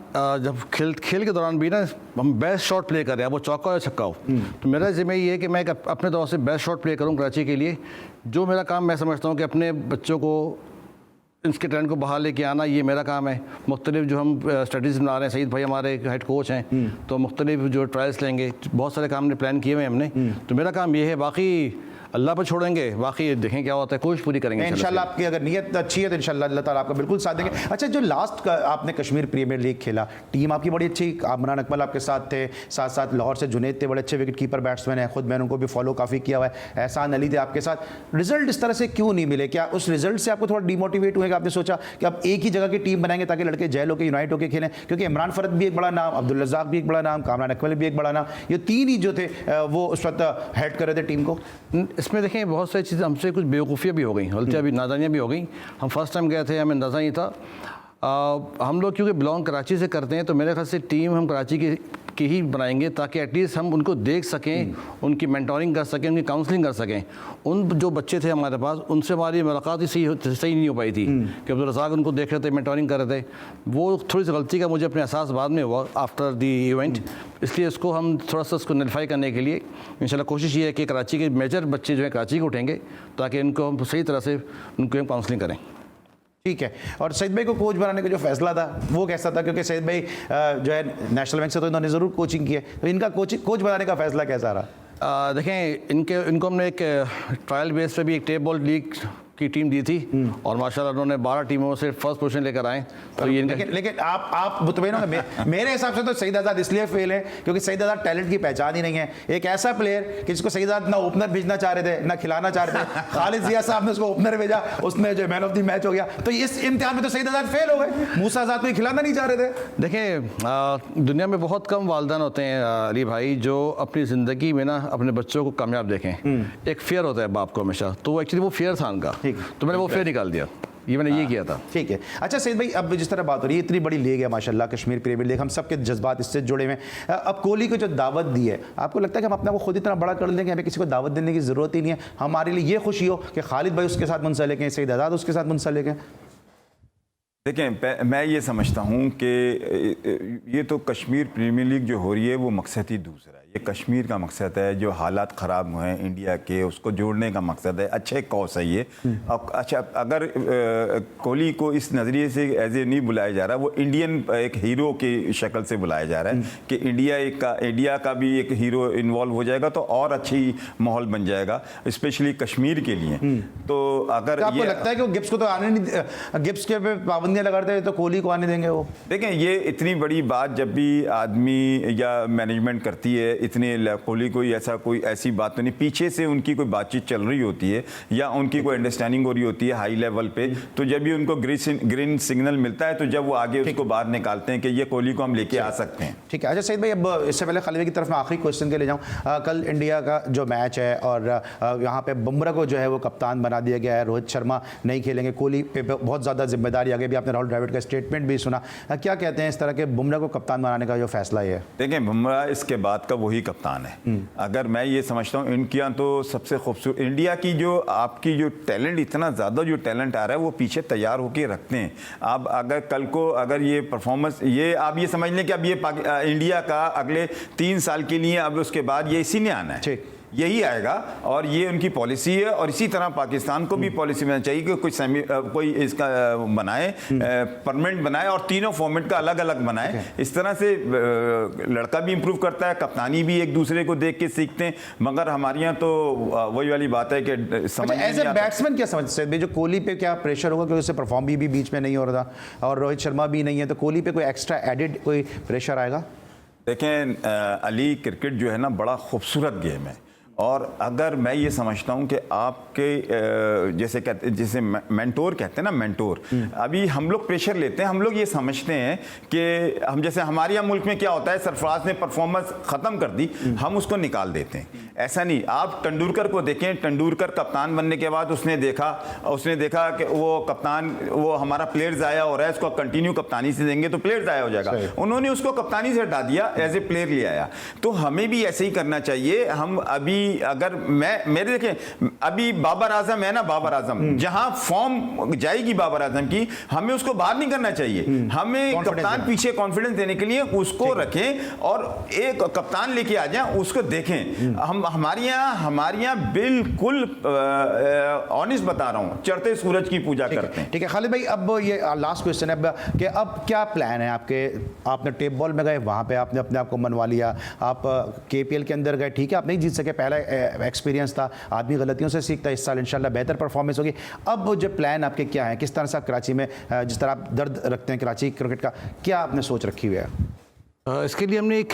जब खेल के दौरान भी ना हम बेस्ट शॉट प्ले कर रहे हैं, वो चौका या छक्का हो, तो मेरा जिम्मे ये है कि मैं अपने तौर से बेस्ट शॉट प्ले करूँ कराची के लिए। जो मेरा काम मैं समझता हूँ कि अपने बच्चों को इसके ट्रेंड को बाहर लेके आना, ये मेरा काम है। मुख्तलिफ जो हम स्ट्रेटजीज बना रहे हैं, सईद भाई हमारे हेड कोच हैं, तो मुख्तलिफ जो ट्रायल्स लेंगे, बहुत सारे काम ने प्लान किए हुए हैं हमने, तो मेरा काम ये है। बाकी अल्लाह पर छोड़ेंगे, बाकी देखें क्या होता है, कोशिश पूरी करेंगे इंशाल्लाह। आपकी अगर नीयत अच्छी है तो इंशाल्लाह अल्लाह ताला आपका बिल्कुल साथ देंगे। अच्छा, जो लास्ट का आपने कश्मीर प्रीमियर लीग खेला, टीम आपकी बड़ी अच्छी, आमरान अकमल आपके साथ थे, साथ साथ लाहौर से जुनैद थे, बड़े अच्छे विकेट कीपर बैट्समैन हैं, खुद मैंने उनको भी फॉलो काफ़ी किया हुआ है, एहसान अली थे आपके साथ। रिजल्ट इस तरह से क्यों नहीं मिले? क्या उस रिजल्ट से आपको थोड़ा डिमोटिवेट हुए कि आपने सोचा कि अब एक ही जगह की टीम बनाएंगे ताकि लड़के जेल होकर यूनाइट होकर खेलें? क्योंकि इमरान फरद भी एक बड़ा नाम, अब्दुल रज़ाक भी एक बड़ा नाम, कामरान अकमल भी एक बड़ा नाम, ये तीन ही जो थे वो उस वक्त हेड कर रहे थे टीम को। इसमें देखें बहुत सारी चीज़ें हमसे कुछ बेवकूफ़ियाँ भी हो गई, गलतियाँ भी, नादानियाँ भी हो गई। हम फर्स्ट टाइम गए थे, हमें अंदाज़ा ही था। हम लोग क्योंकि बिलोंग कराची से करते हैं, तो मेरे ख्याल से टीम हम कराची की ही बनाएंगे ताकि एटलीस्ट हम उनको देख सकें, उनकी मेंटोरिंग कर सकें, उनकी काउंसलिंग कर सकें। उन जो बच्चे थे हमारे पास, उनसे हमारी मुलाकात ही सही नहीं हो पाई थी कि अब्दुल रज़ाक उनको देख रहे थे, मेंटोरिंग कर रहे थे। वो थोड़ी सी गलती का मुझे अपने एहसास बाद में हुआ आफ्टर दी इवेंट, इसलिए इसको हम थोड़ा सा इसको नलिफाई करने के लिए इंशाल्लाह कोशिश ये है कि कराची के मेजर बच्चे जो हैं कराची को उठेंगे ताकि इनको हम सही तरह से उनको हम काउंसलिंग करें। ठीक है। और सईद भाई को कोच बनाने का जो फैसला था वो कैसा था? क्योंकि सईद भाई जो है नेशनल बैंक से तो इन्होंने ज़रूर कोचिंग की है, तो इनका कोच बनाने का फैसला कैसा रहा? देखें इनको हमने एक ट्रायल बेस पे भी एक टेप बॉल लीग की टीम दी थी और माशाल्लाह उन्होंने 12 टीमों से फर्स्ट पोजीशन लेकर आए। तो ये लेकिन आप मुतमईन होंगे, मेरे हिसाब से तो सईद आज़ाद इसलिए फेल है क्योंकि सईद आज़ाद टैलेंट की पहचान ही नहीं है। एक ऐसा प्लेयर कि जिसको सईद आज़ाद ना ओपनर भेजना चाह रहे थे, ना खिलाना चाह रहे थे, खालिद जिया साहब ने उसको ओपनर भेजा, उसमें जो मैन ऑफ द मैच हो गया। तो इस इम्तिहान में तो सईद आज़ाद फेल हो गए, मूसा आज़ाद को खिलाना नहीं चाह रहे थे। देखें दुनिया में बहुत कम वालिदैन होते हैं अली भाई जो अपनी ज़िंदगी में ना अपने बच्चों को कामयाब देखें। एक फेयर होता है बाप को हमेशा, तो एक्चुअली वो फेयर था उनका, तो मैंने वो फेयर निकाल दिया, ये मैंने ये किया था। ठीक है। अच्छा सईद भाई, अब जिस तरह बात हो रही है, इतनी बड़ी लीग है माशाल्लाह कश्मीर प्रीमियर लीग, हम सबके जज्बात इससे जुड़े हुए हैं। अब कोहली को जो दावत दी है, आपको लगता है कि हम अपने को खुद इतना बड़ा कर लेंगे, हमें किसी को दावत देने की ज़रूरत ही नहीं है? हमारे लिए ये खुशी हो कि खालिद भाई उसके साथ मुंसलिक हैं, सईद आज़ाद उसके साथ मुंसलिक हैं। देखें मैं ये समझता हूँ कि ये तो कश्मीर प्रीमियर लीग जो हो रही है वो मकसद ही दूसरा है। ये कश्मीर का मकसद है, जो हालात ख़राब हुए हैं इंडिया के उसको जोड़ने का मकसद है। अच्छे कॉज है ये। अब अच्छा, अगर कोहली को इस नज़रिए से एज ए नहीं बुलाया जा रहा, वो इंडियन एक हीरो की शक्ल से बुलाया जा रहा है कि इंडिया का भी एक हीरो इन्वॉल्व हो जाएगा तो और अच्छी माहौल बन जाएगा स्पेशली कश्मीर के लिए। तो अगर आपको लगता है कि वो गिब्स को तो आने नहीं, गिब्स के पे पाबंदियां लगाते हैं तो कोहली को आने देंगे वो? देखें ये इतनी बड़ी बात जब भी आदमी या मैनेजमेंट करती है, इतने कोहली कोई ऐसी बात तो नहीं, पीछे से उनकी कोई बातचीत चल रही होती है या उनकी कोई अंडरस्टैंडिंग हो रही होती है हाई लेवल पे, तो जब भी उनको ग्रीन सिग्नल मिलता है तो जब वो आगे उसको बाहर निकालते हैं कि ये कोहली को हम लेके आ सकते हैं। ठीक है। अच्छा सईद भाई, अब इससे पहले खालिद की तरफ मैं आखिरी क्वेश्चन के ले जाऊँ। कल इंडिया का जो मैच है और यहाँ पे बुमराह को जो है वो कप्तान बना दिया गया है, रोहित शर्मा नहीं खेलेंगे, कोहली पे बहुत ज़्यादा जिम्मेदारी आ गई। भी आपने राहुल द्रविड़ का स्टेटमेंट भी सुना, क्या कहते हैं इस तरह के बुमराह को कप्तान बनाने का जो फैसला है? देखें बुमराह इसके बाद का वही कप्तान है। अगर मैं ये समझता हूँ इनके यहाँ तो सबसे खूबसूरत इंडिया की जो आपकी जो टैलेंट, इतना ज़्यादा जो टैलेंट आ रहा है वो पीछे तैयार होकर रखते हैं। आप अगर कल को अगर ये परफॉर्मेंस, ये आप ये समझ लें कि अब ये इंडिया का अगले 3 साल के लिए, अब उसके बाद ये इसी ने आना है। यही आएगा और ये उनकी पॉलिसी है। और इसी तरह पाकिस्तान को भी पॉलिसी में चाहिए कि कोई इसका बनाए, परमानेंट बनाए और तीनों फॉर्मेट का अलग अलग बनाए। इस तरह से लड़का भी इंप्रूव करता है, कप्तानी भी एक दूसरे को देख के सीखते हैं। मगर हमारे यहाँ तो वही वाली बात है कि समझ एज ए बैट्समैन क्या समझते हैं जो कोहली पे क्या प्रेशर होगा, क्योंकि उससे परफॉर्म भी बीच में नहीं हो रहा था और रोहित शर्मा भी नहीं है, तो कोहली पे कोई एक्स्ट्रा एडिड कोई प्रेशर आएगा? देखें अली, क्रिकेट जो है ना बड़ा खूबसूरत गेम है और अगर मैं ये समझता हूँ कि आपके जैसे मेंटोर कहते हैं ना, मेंटोर, अभी हम लोग प्रेशर लेते हैं, हम लोग ये समझते हैं कि हम जैसे हमारे यहाँ मुल्क में क्या होता है, सरफराज ने परफॉर्मेंस ख़त्म कर दी, हम उसको निकाल देते हैं। ऐसा नहीं, आप तेंदुलकर को देखें, तेंदुलकर कप्तान बनने के बाद उसने देखा कि वो कप्तान, वो हमारा प्लेयर ज़ाया हो रहा है, इसको कंटिन्यू कप्तानी से देंगे तो प्लेयर ज़ाया हो जाएगा, उन्होंने उसको कप्तानी से हटा दिया, एज ए प्लेयर ले आया। तो हमें भी ऐसे ही करना चाहिए। हम अभी अगर मेरे देखें, अभी बाबर आजम है ना, बाबर आजम जहां फॉर्म जाएगी बाबर आजम की, हमें उसको बाहर नहीं करना चाहिए। हमें कप्तान पीछे कॉन्फिडेंस देने के लिए उसको रखें और एक कप्तान लेके आ जाए, उसको देखें। हम हमारे यहाँ बिल्कुल ऑनेस्ट बता रहा हूँ, चढ़ते सूरज की पूजा करते हैं। ठीक है खालिद भाई, अब ये लास्ट क्वेश्चन है कि अब क्या प्लान है आपके? आपने टेप बॉल में गए, वहां पे आपने अपने आप को मनवा लिया, आप KPL के अंदर गए, ठीक है आप नहीं जीत सके, पहला एक्सपीरियंस था, आदमी गलतियों से सीखता है, इस साल इंशाल्लाह बेहतर परफॉर्मेंस होगी। अब जो प्लान आपके क्या है, किस तरह से आप कराची में, जिस तरह आप दर्द रखते हैं कराची क्रिकेट का, क्या आपने सोच रखी हुई है? इसके लिए हमने एक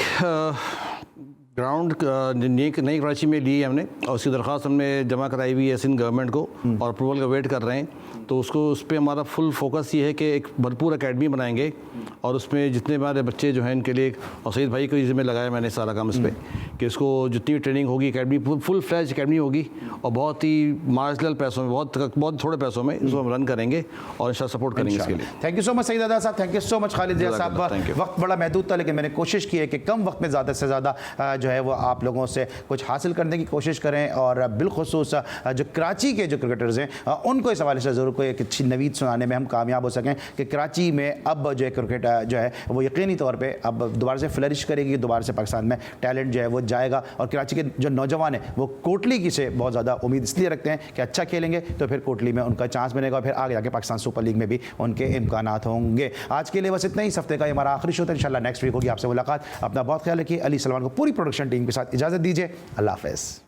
ग्राउंड नई कराची में ली है हमने, और उसकी दरख्वास्त हमने जमा कराई हुई है सिंध गवर्नमेंट को और अप्रूवल का वेट कर रहे हैं। तो उस पर हमारा फुल फोकस ये है कि एक भरपूर एकेडमी बनाएंगे और उसमें जितने हमारे बच्चे जो हैं इनके लिए, और सईद भाई को जिम्मे लगाया मैंने सारा काम इस पर कि इसको जितनी भी ट्रेनिंग होगी, एकेडमी फुल फ्लैज एकेडमी होगी और बहुत ही मार्जिनल पैसों में, बहुत थोड़े पैसों में इसको हम रन करेंगे और इंशाल्लाह सपोर्ट करेंगे इसके लिए। Thank you so much Saeed Ada साहब, thank you so much Khalid Zia साहब। वक्त बड़ा महदूद था लेकिन मैंने कोशिश की है कि कम वक्त में ज़्यादा से ज़्यादा जो है वो आप लोगों से कुछ हासिल करने की कोशिश करें और बिलखुसूस जो कराची के जो क्रिकेटर्स हैं उनको इस हवाले से ज़रूर कोई एक अच्छी नवीद सुनाने में हम कामयाब हो सकें कि कराची में अब जो है क्रिकेट जो है वो यकीनी तौर पे अब दोबारा से फ्लरिश करेगी, दोबारा से पाकिस्तान में टैलेंट जो है वो जाएगा और कराची के जो नौजवान हैं वो कोटली की से बहुत ज़्यादा उम्मीद इसलिए रखते हैं कि अच्छा खेलेंगे तो फिर कोटली में उनका चांस मिलेगा और फिर आगे जाके पाकिस्तान सुपर लीग में भी उनके इम्कानात होंगे। आज के लिए बस इतना ही, इस हफ्ते का हमारा आखिरी शो था, इंशाल्लाह नेक्स्ट वीक होगी आपसे मुलाकात। अपना बहुत ख्याल रखिए। अली सलमान को पूरी प्रोडक्शन टीम के साथ इजाज़त दीजिए। अल्लाह हाफ़िज़।